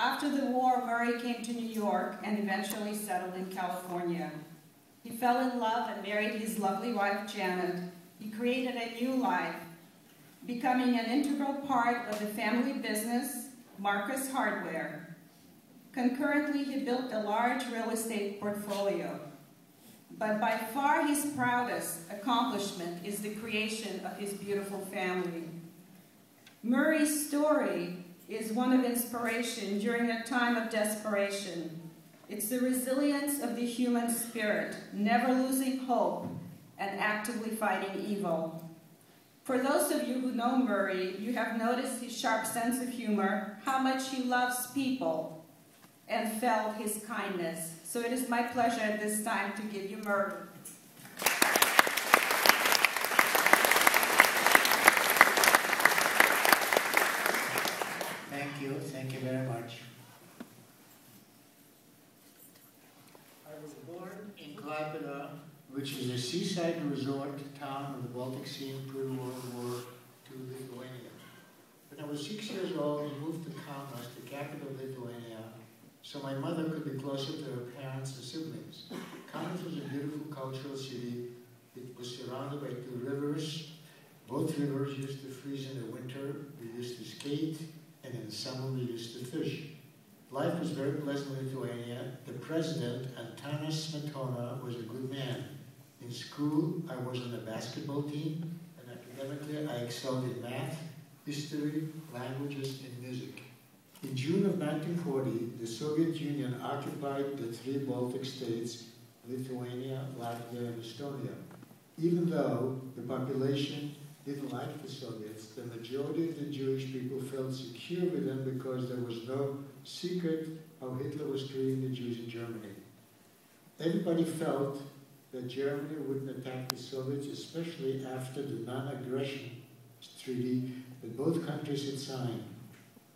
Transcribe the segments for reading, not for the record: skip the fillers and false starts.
After the war, Murray came to New York and eventually settled in California. He fell in love and married his lovely wife, Janet. He created a new life, becoming an integral part of the family business, Marcus Hardware. Concurrently, he built a large real estate portfolio. But by far his proudest accomplishment is the creation of his beautiful family. Murray's story is one of inspiration during a time of desperation. It's the resilience of the human spirit, never losing hope and actively fighting evil. For those of you who know Murray, you have noticed his sharp sense of humor, how much he loves people, and felt his kindness. So it is my pleasure at this time to give you Murray. Thank you very much. I was born In Klaipėda, which is a seaside resort town on the Baltic Sea in pre-World War II Lithuania. When I was 6 years old, we moved to Kaunas, the capital of Lithuania, so my mother could be closer to her parents and siblings. Kaunas was a beautiful cultural city. It was surrounded by two rivers. Both rivers used to freeze in the winter. We used to skate, and in the summer we used to fish. Life was very pleasant in Lithuania. The president, Antanas Smetona, was a good man. In school, I was on the basketball team, and academically I excelled in math, history, languages, and music. In June of 1940, the Soviet Union occupied the three Baltic states, Lithuania, Latvia, and Estonia. Even though the population didn't like the Soviets, the majority of the Jewish people felt secure with them because there was no secret how Hitler was treating the Jews in Germany. Everybody felt that Germany wouldn't attack the Soviets, especially after the non-aggression treaty that both countries had signed.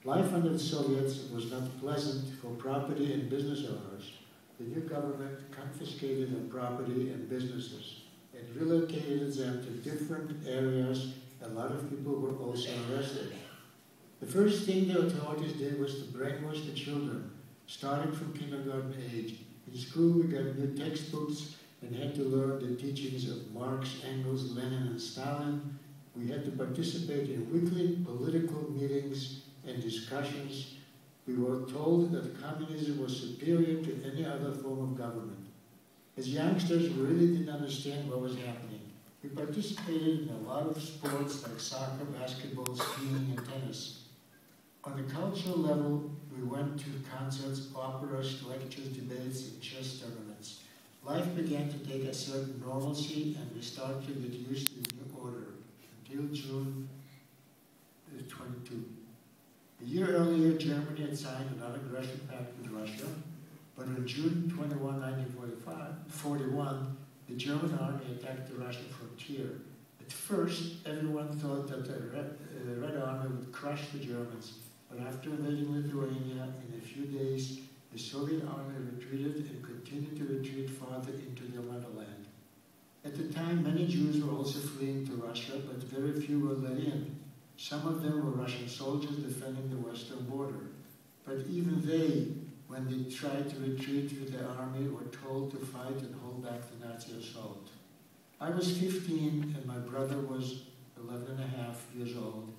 Life under the Soviets was not pleasant for property and business owners. The new government confiscated their property and businesses and relocated them to different areas. A lot of people were also arrested. The first thing the authorities did was to brainwash the children, starting from kindergarten age. In school, we got new textbooks and had to learn the teachings of Marx, Engels, Lenin, and Stalin. We had to participate in weekly political meetings and discussions. We were told that communism was superior to any other form of government. As youngsters, we really didn't understand what was happening. We participated in a lot of sports like soccer, basketball, skiing, and tennis. On the cultural level, we went to concerts, operas, lectures, debates, and chess tournaments. Life began to take a certain normalcy, and we started to get used to the new order until June 22. A year earlier, Germany had signed a non-aggression pact with Russia, but on June 21, 1941, the German army attacked the Russian frontier. At first, everyone thought that the Red Army would crush the Germans, but after invading Lithuania, in a few days, the Soviet army retreated and continued to retreat farther into their motherland. At the time, many Jews were also fleeing to Russia, but very few were let in. Some of them were Russian soldiers defending the western border. But even they, when they tried to retreat with their army, were told to fight and hold back the Nazi assault. I was 15 and my brother was 11 and a half years old.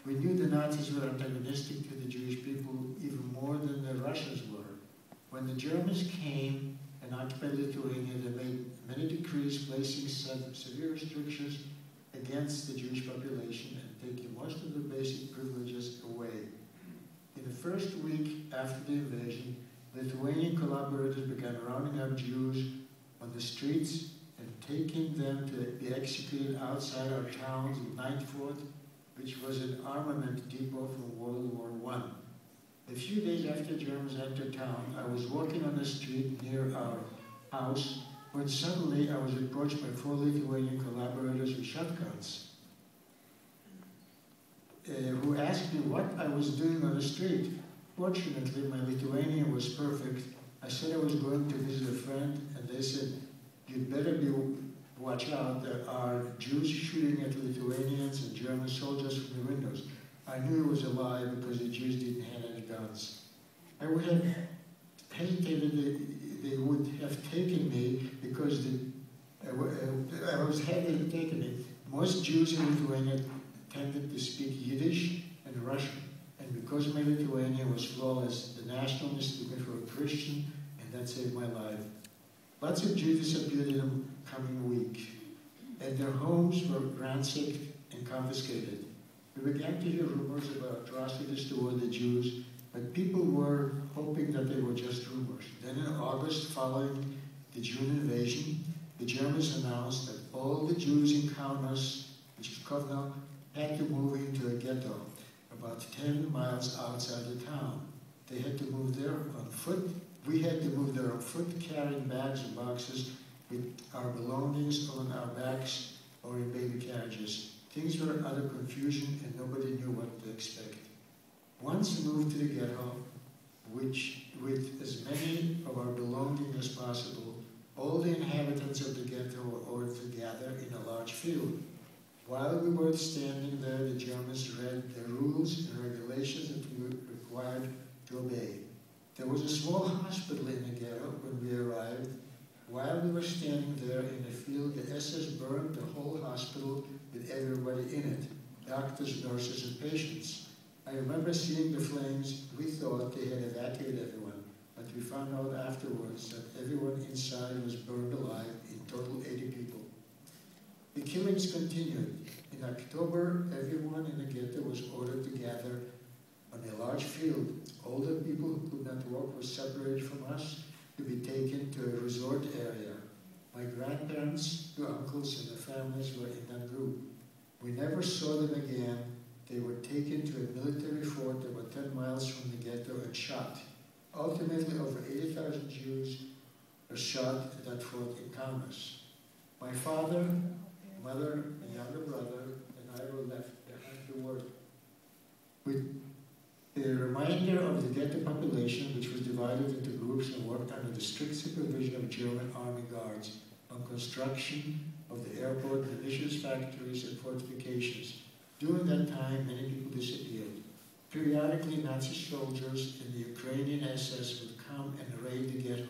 We knew the Nazis were antagonistic to the Jewish people even more than the Russians were. When the Germans came and occupied Lithuania, they made many decrees placing severe restrictions against the Jewish population and taking most of the basic privileges away. In the first week after the invasion, Lithuanian collaborators began rounding up Jews on the streets and taking them to be executed outside our towns in Nightford, which was an armament depot from World War I. A few days after Germans entered town, I was walking on the street near our house when suddenly I was approached by 4 Lithuanian collaborators with shotguns, who asked me what I was doing on the street. Fortunately, my Lithuanian was perfect. I said I was going to visit a friend, and they said, "You'd better watch out. There are Jews shooting at Lithuanians and German soldiers from the windows." I knew it was a lie because the Jews didn't have any guns. I would have hated they would have taken me because I was had they taken me. Most Jews in Lithuania tended to speak Yiddish and Russian, and because my Lithuanian was flawless, the nationalists took me for a Christian, and that saved my life. Lots of Jews disappeared in the coming week, and their homes were ransacked and confiscated. We began to hear rumors about atrocities toward the Jews, but people were hoping that they were just rumors. Then in August, following the June invasion, the Germans announced that all the Jews in Kaunas, which is Kovno, had to move into a ghetto about 10 miles outside the town. They had to move there on foot. We had to move there on foot, carrying bags and boxes with our belongings on our backs or in baby carriages. Things were utter confusion and nobody knew what to expect. Once moved to the ghetto, which with as many of our belongings as possible, all the inhabitants of the ghetto were ordered to gather in a large field. While we were standing there, the Germans read the rules and regulations that we were required to obey. There was a small hospital in the ghetto when we arrived. While we were standing there in the field, the SS burned the whole hospital with everybody in it, doctors, nurses, and patients. I remember seeing the flames. We thought they had evacuated everyone, but we found out afterwards that everyone inside was burned alive, in total 80 people. The killings continued. In October, everyone in the ghetto was ordered to gather on a large field. Older people who could not walk were separated from us to be taken to a resort area. My grandparents, two uncles, and their families were in that group. We never saw them again. They were taken to a military fort about 10 miles from the ghetto and shot. Ultimately, over 80,000 Jews were shot at that fort in Kaunas. My father, mother, and younger brother, and I were left behind to work with the remainder of the ghetto population, which was divided into groups and worked under the strict supervision of German army guards on construction of the airport, munitions factories, and fortifications. During that time, many people disappeared. Periodically, Nazi soldiers and the Ukrainian SS would come and raid the ghetto,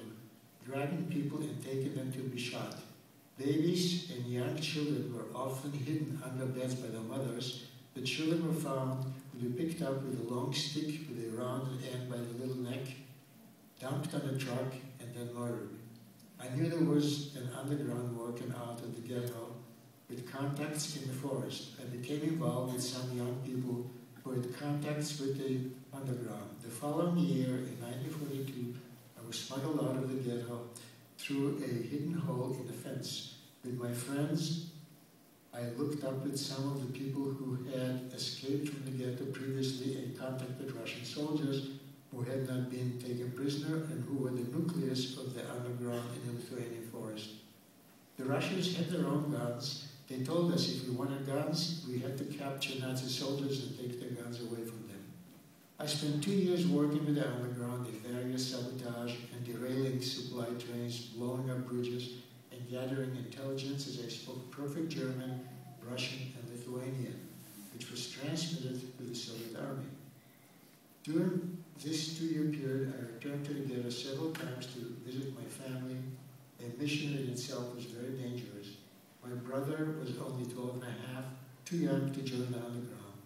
dragging people and taking them to be shot. Babies and young children were often hidden under beds by their mothers. The children were found to be picked up with a long stick with a rounded end by the little neck, dumped on a truck, and then murdered. I knew there was an underground working out of the ghetto with contacts in the forest. I became involved with some young people who had contacts with the underground. The following year, in 1942, I was smuggled out of the ghetto through a hidden hole in the fence. With my friends, I looked up with some of the people who had escaped from the ghetto previously and contacted Russian soldiers who had not been taken prisoner and who were the nucleus of the underground in the Lithuanian forest. The Russians had their own guns. They told us if we wanted guns, we had to capture Nazi soldiers and take their guns away from them. I spent 2 years working with the underground in various sabotage and derailing supply trains, blowing up bridges, and gathering intelligence as I spoke perfect German, Russian, and Lithuanian, which was transmitted to the Soviet army. During this 2-year period, I returned to the ghetto several times to visit my family. A mission in itself was very dangerous. My brother was only 12 and a half, too young to join the underground.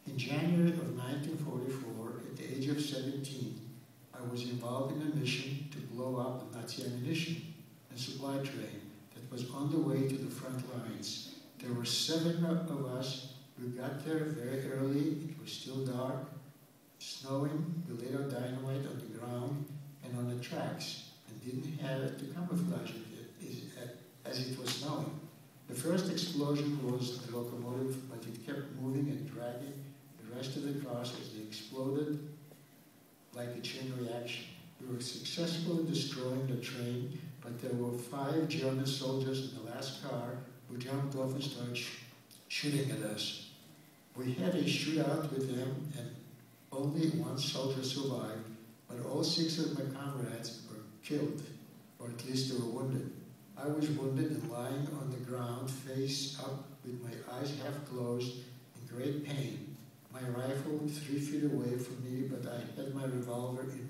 In January of 1944, at the age of 17, I was involved in a mission to blow up a Nazi ammunition and supply train that was on the way to the front lines. There were 7 of us. We got there very early. It was still dark, snowing. We laid our dynamite on the ground and on the tracks and didn't have to camouflage it as it was snowing. The first explosion was the locomotive, but it kept moving and dragging the rest of the cars as they exploded like a chain reaction. We were successful in destroying the train, but there were 5 German soldiers in the last car who jumped off and started shooting at us. We had a shootout with them, and only 1 soldier survived, but all 6 of my comrades were killed, or at least they were wounded. I was wounded and lying on the ground, face up, with my eyes half closed, in great pain. My rifle 3 feet away from me, but I had my revolver in